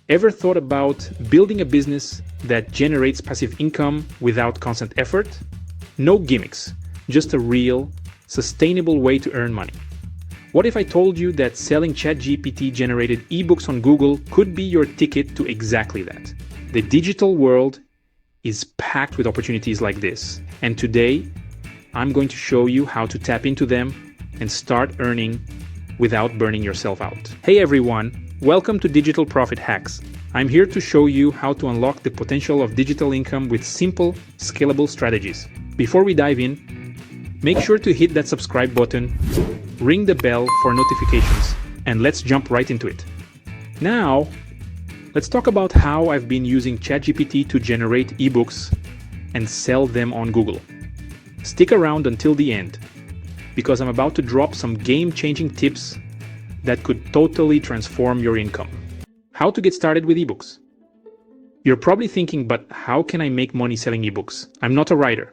Ever thought about building a business that generates passive income without constant effort? No gimmicks, just a real, sustainable way to earn money. What if I told you that selling ChatGPT generated ebooks on Google could be your ticket to exactly that? The digital world is packed with opportunities like this, and today I'm going to show you how to tap into them and start earning without burning yourself out. Hey everyone, welcome to Digital Profit Hacks. I'm here to show you how to unlock the potential of digital income with simple, scalable strategies. Before we dive in, make sure to hit that subscribe button, ring the bell for notifications, and let's jump right into it. Now, let's talk about how I've been using ChatGPT to generate ebooks and sell them on Google. Stick around until the end, because I'm about to drop some game-changing tips that could totally transform your income. How to get started with ebooks. You're probably thinking, but how can I make money selling ebooks? I'm not a writer.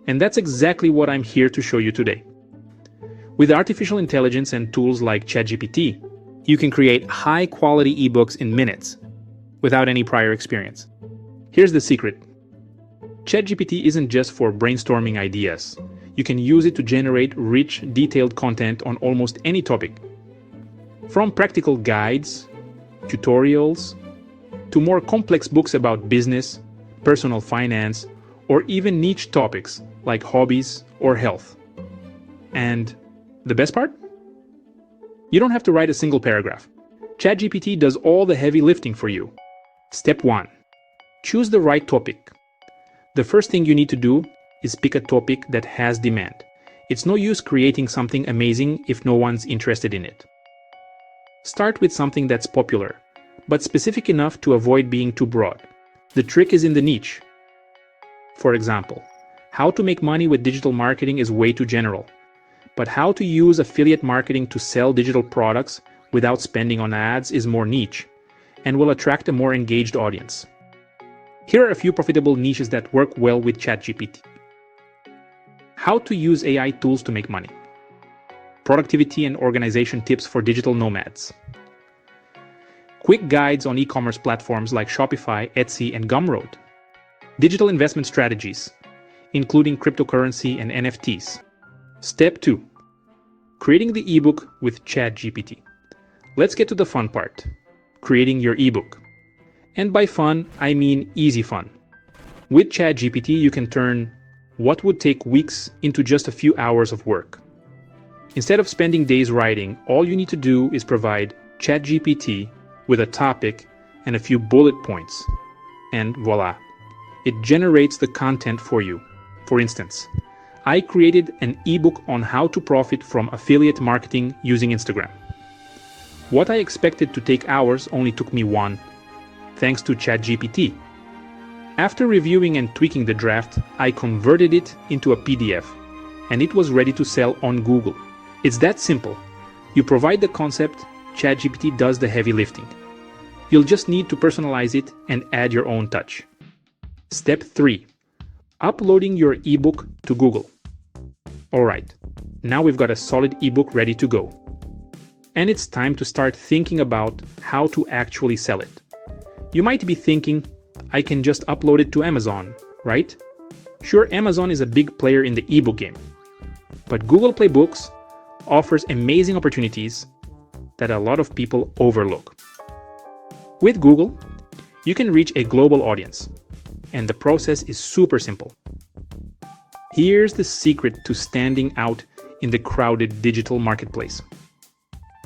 And that's exactly what I'm here to show you today. With artificial intelligence and tools like ChatGPT, you can create high-quality ebooks in minutes without any prior experience. Here's the secret. ChatGPT isn't just for brainstorming ideas. You can use it to generate rich, detailed content on almost any topic. From practical guides, tutorials, to more complex books about business, personal finance, or even niche topics like hobbies or health. And the best part? You don't have to write a single paragraph. ChatGPT does all the heavy lifting for you. Step 1. Choose the right topic. The first thing you need to do is pick a topic that has demand. It's no use creating something amazing if no one's interested in it. Start with something that's popular, but specific enough to avoid being too broad. The trick is in the niche. For example, how to make money with digital marketing is way too general, but how to use affiliate marketing to sell digital products without spending on ads is more niche and will attract a more engaged audience. Here are a few profitable niches that work well with ChatGPT. How to use AI tools to make money. Productivity and organization tips for digital nomads. Quick guides on e-commerce platforms like Shopify, Etsy, and Gumroad. Digital investment strategies, including cryptocurrency and NFTs. Step 2. Creating the ebook with ChatGPT. Let's get to the fun part. Creating your ebook. And by fun, I mean easy fun. With ChatGPT, you can turn what would take weeks into just a few hours of work. Instead of spending days writing, all you need to do is provide ChatGPT with a topic and a few bullet points, and voila, it generates the content for you. For instance, I created an ebook on how to profit from affiliate marketing using Instagram. What I expected to take hours only took me one, thanks to ChatGPT. After reviewing and tweaking the draft, I converted it into a PDF, and it was ready to sell on Google. It's that simple. You provide the concept, ChatGPT does the heavy lifting. You'll just need to personalize it and add your own touch. Step 3. Uploading your ebook to Google. Alright, now we've got a solid ebook ready to go. And it's time to start thinking about how to actually sell it. You might be thinking, I can just upload it to Amazon, right? Sure, Amazon is a big player in the ebook game. But Google Play Books offers amazing opportunities that a lot of people overlook. With Google, you can reach a global audience, and the process is super simple. Here's the secret to standing out in the crowded digital marketplace.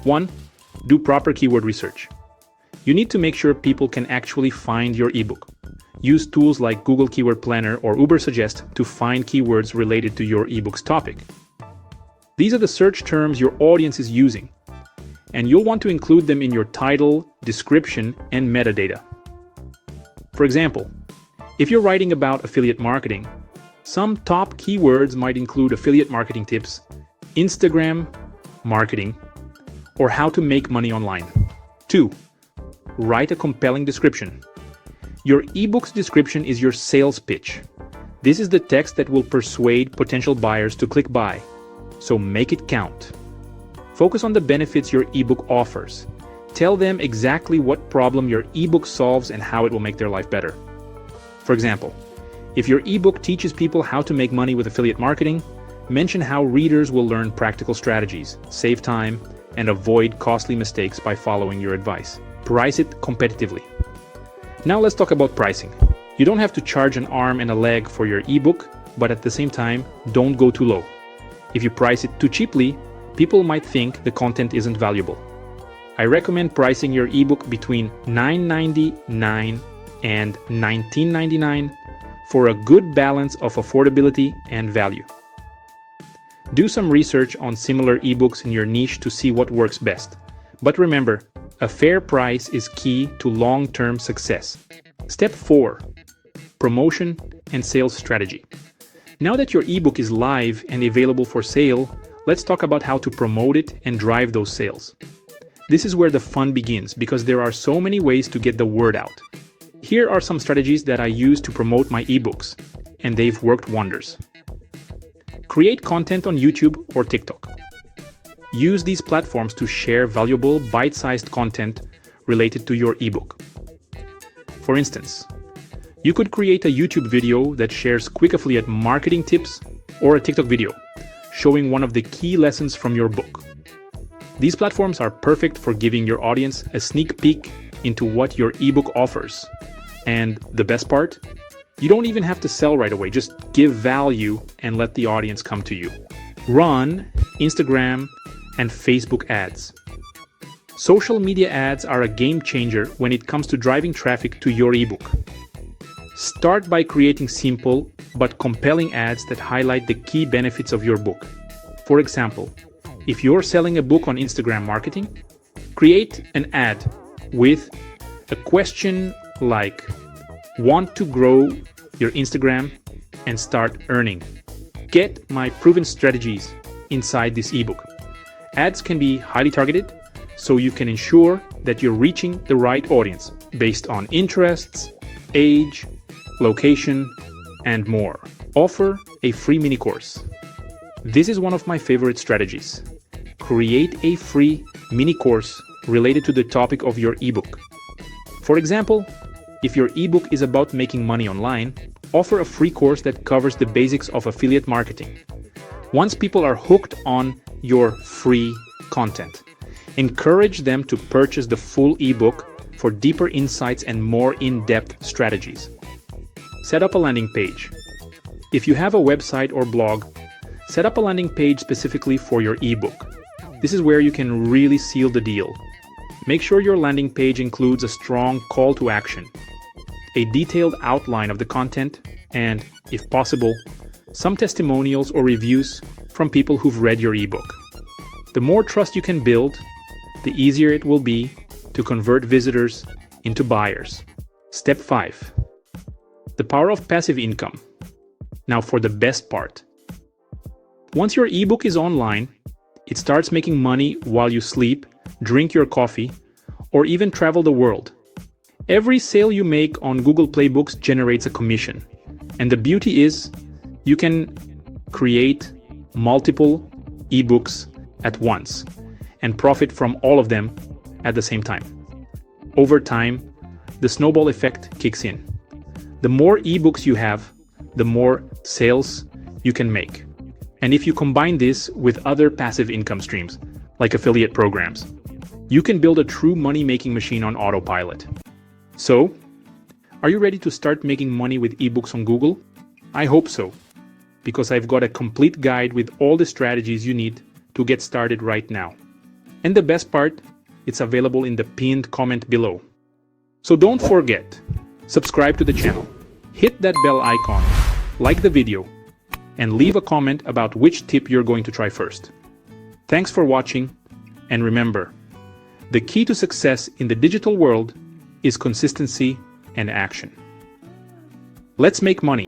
1. Do proper keyword research. You need to make sure people can actually find your ebook. Use tools like Google Keyword Planner or Ubersuggest to find keywords related to your ebook's topic. These are the search terms your audience is using, and you'll want to include them in your title, description, and metadata. For example, if you're writing about affiliate marketing, some top keywords might include affiliate marketing tips, Instagram marketing, or how to make money online. 2. Write a compelling description. Your ebook's description is your sales pitch. This is the text that will persuade potential buyers to click buy, so make it count. Focus on the benefits your ebook offers. Tell them exactly what problem your ebook solves and how it will make their life better. For example, if your ebook teaches people how to make money with affiliate marketing, mention how readers will learn practical strategies, save time, and avoid costly mistakes by following your advice. Price it competitively. Now let's talk about pricing. You don't have to charge an arm and a leg for your ebook, but at the same time, don't go too low. If you price it too cheaply, people might think the content isn't valuable. I recommend pricing your ebook between $9.99 and $19.99 for a good balance of affordability and value. Do some research on similar ebooks in your niche to see what works best. But remember, a fair price is key to long-term success. Step 4. Promotion and sales strategy. Now that your ebook is live and available for sale, let's talk about how to promote it and drive those sales. This is where the fun begins because there are so many ways to get the word out. Here are some strategies that I use to promote my ebooks, and they've worked wonders. Create content on YouTube or TikTok. Use these platforms to share valuable, bite-sized content related to your ebook. For instance, you could create a YouTube video that shares quick affiliate marketing tips or a TikTok video showing one of the key lessons from your book. These platforms are perfect for giving your audience a sneak peek into what your ebook offers. And the best part? You don't even have to sell right away, just give value and let the audience come to you. Run Instagram and Facebook ads. Social media ads are a game changer when it comes to driving traffic to your ebook. Start by creating simple but compelling ads that highlight the key benefits of your book. For example, if you're selling a book on Instagram marketing, create an ad with a question like, "Want to grow your Instagram and start earning? Get my proven strategies inside this ebook." Ads can be highly targeted, so you can ensure that you're reaching the right audience based on interests, age, location, and more. Offer a free mini course. This is one of my favorite strategies. Create a free mini course related to the topic of your ebook. For example, if your ebook is about making money online, offer a free course that covers the basics of affiliate marketing. Once people are hooked on your free content, encourage them to purchase the full ebook for deeper insights and more in-depth strategies. Set up a landing page. If you have a website or blog, set up a landing page specifically for your ebook. This is where you can really seal the deal. Make sure your landing page includes a strong call to action, a detailed outline of the content, and, if possible, some testimonials or reviews from people who've read your ebook. The more trust you can build, the easier it will be to convert visitors into buyers. Step 5. The power of passive income. Now for the best part. Once your ebook is online, it starts making money while you sleep, drink your coffee, or even travel the world. Every sale you make on Google Play Books generates a commission. And the beauty is, you can create multiple ebooks at once and profit from all of them at the same time. Over time, the snowball effect kicks in. The more ebooks you have, the more sales you can make. And if you combine this with other passive income streams, like affiliate programs, you can build a true money-making machine on autopilot. So, are you ready to start making money with ebooks on Google? I hope so, because I've got a complete guide with all the strategies you need to get started right now. And the best part, it's available in the pinned comment below. So don't forget, subscribe to the channel, hit that bell icon, like the video, and leave a comment about which tip you're going to try first. Thanks for watching, and remember, the key to success in the digital world is consistency and action. Let's make money.